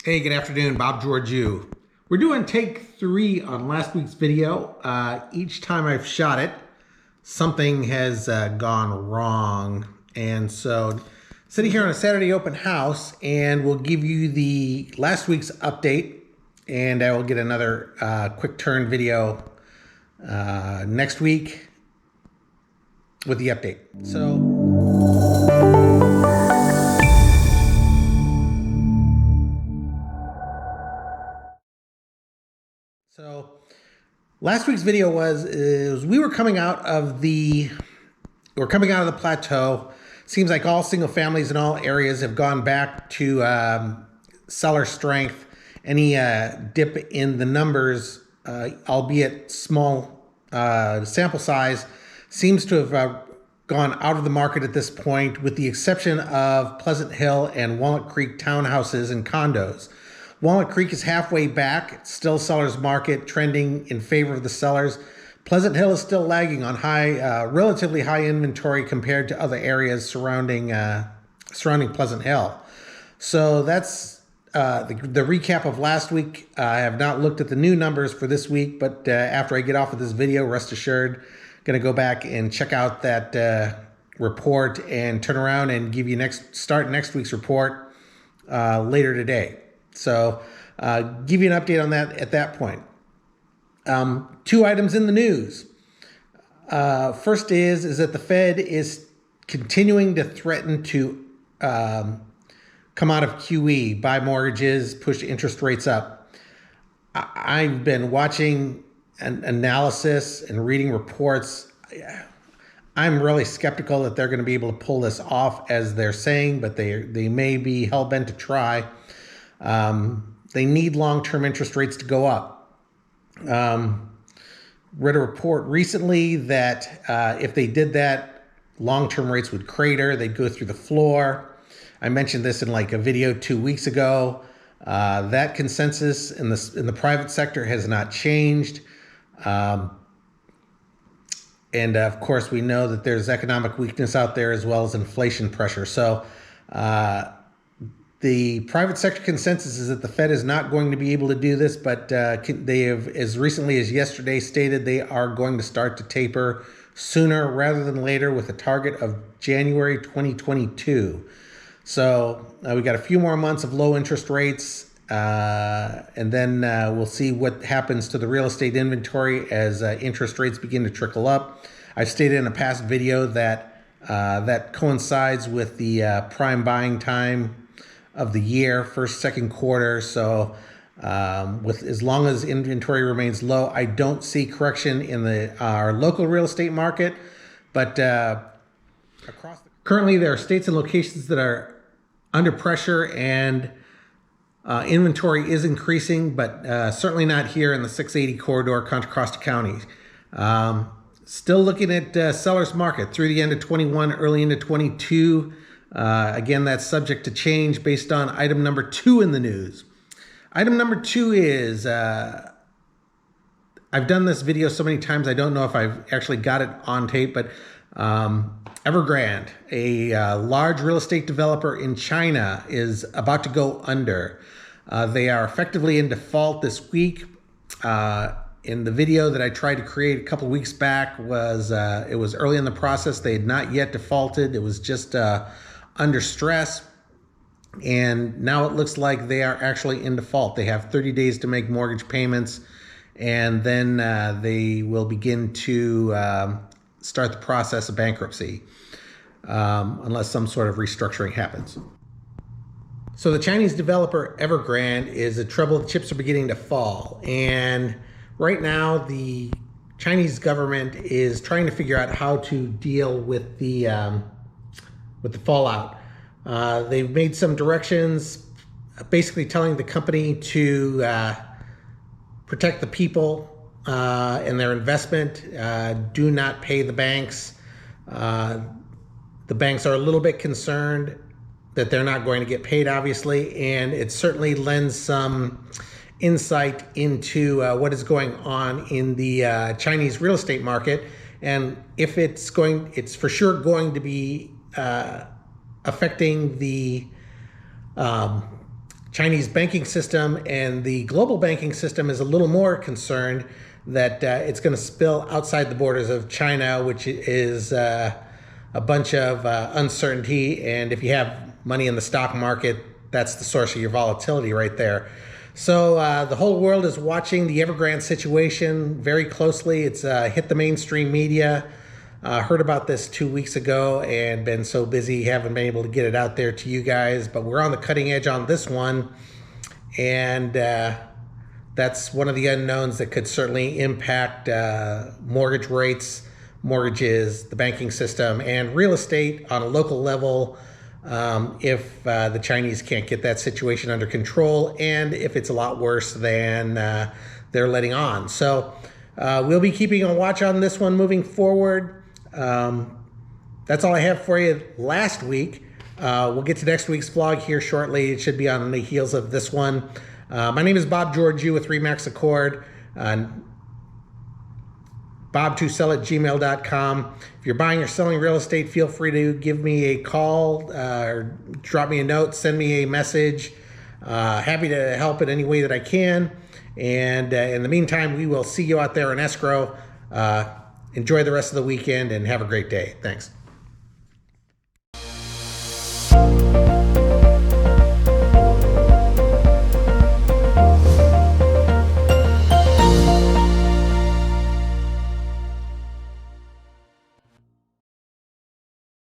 Hey, good afternoon, Bob Georgiou. We're doing take 3 on last week's video. Each time I've shot it, something has gone wrong. And so, sitting here on a Saturday open house, and we'll give you the last week's update, and I will get another quick turn video next week with the update. So last week's video was we were coming out of the plateau. Seems like all single families in all areas have gone back to seller strength. Any dip in the numbers, albeit small sample size, seems to have gone out of the market at this point, with the exception of Pleasant Hill and Walnut Creek townhouses and condos. Walnut Creek is halfway back. It's still seller's market, trending in favor of the sellers. Pleasant Hill is still lagging on relatively high inventory compared to other areas surrounding Pleasant Hill. So that's the recap of last week. I have not looked at the new numbers for this week, but after I get off of this video, rest assured, I'm going to go back and check out that report and turn around and give you start next week's report later today. So give you an update on that at that point. 2 items in the news. First is that the Fed is continuing to threaten to come out of QE, buy mortgages, push interest rates up. I've been watching an analysis and reading reports. I'm really skeptical that they're going to be able to pull this off as they're saying, but they may be hell-bent to try. They need long-term interest rates to go up. Read a report recently that if they did that, long-term rates would crater. They'd go through the floor. I mentioned this in like a video 2 weeks ago. That consensus in the private sector has not changed. And of course, we know that there's economic weakness out there as well as inflation pressure. So the private sector consensus is that the Fed is not going to be able to do this, but they have, as recently as yesterday, stated they are going to start to taper sooner rather than later, with a target of January 2022. So we got a few more months of low interest rates, and then we'll see what happens to the real estate inventory as interest rates begin to trickle up. I've stated in a past video that that coincides with the prime buying time of the year, first, second quarter. So with as long as inventory remains low, I don't see correction in our local real estate market. But currently there are states and locations that are under pressure, and inventory is increasing, but certainly not here in the 680 corridor, Contra Costa County. Still looking at seller's market through the end of 21, early into 22. Again, that's subject to change based on item number 2 in the news. Item number 2 is, I've done this video so many times, I don't know if I've actually got it on tape, but Evergrande, a large real estate developer in China, is about to go under. They are effectively in default this week. In the video that I tried to create a couple of weeks back, it was early in the process. They had not yet defaulted. It was just under stress, and now it looks like they are actually in default. They have 30 days to make mortgage payments, and then they will begin to start the process of bankruptcy unless some sort of restructuring happens. So the Chinese developer Evergrande is in trouble. The chips are beginning to fall, and right now the Chinese government is trying to figure out how to deal with the fallout. They've made some directions, basically telling the company to protect the people and their investment. Do not pay the banks. The banks are a little bit concerned that they're not going to get paid, obviously, and it certainly lends some insight into what is going on in the Chinese real estate market. And if it's for sure going to be affecting the Chinese banking system, and the global banking system is a little more concerned that it's going to spill outside the borders of China, which is a bunch of uncertainty. And if you have money in the stock market, that's the source of your volatility right there. So the whole world is watching the Evergrande situation very closely. It's hit the mainstream media. Heard about this 2 weeks ago and been so busy, haven't been able to get it out there to you guys, but we're on the cutting edge on this one. And that's one of the unknowns that could certainly impact mortgage rates, mortgages, the banking system, and real estate on a local level if the Chinese can't get that situation under control, and if it's a lot worse than they're letting on. So we'll be keeping a watch on this one moving forward. That's all I have for you last week. We'll get to next week's vlog here shortly. It should be on the heels of this one. My name is Bob Georgiou with Remax Accord. bob2sell@gmail.com. If you're buying or selling real estate, feel free to give me a call or drop me a note, send me a message. Happy to help in any way that I can. And in the meantime, we will see you out there in escrow. Enjoy the rest of the weekend and have a great day. Thanks.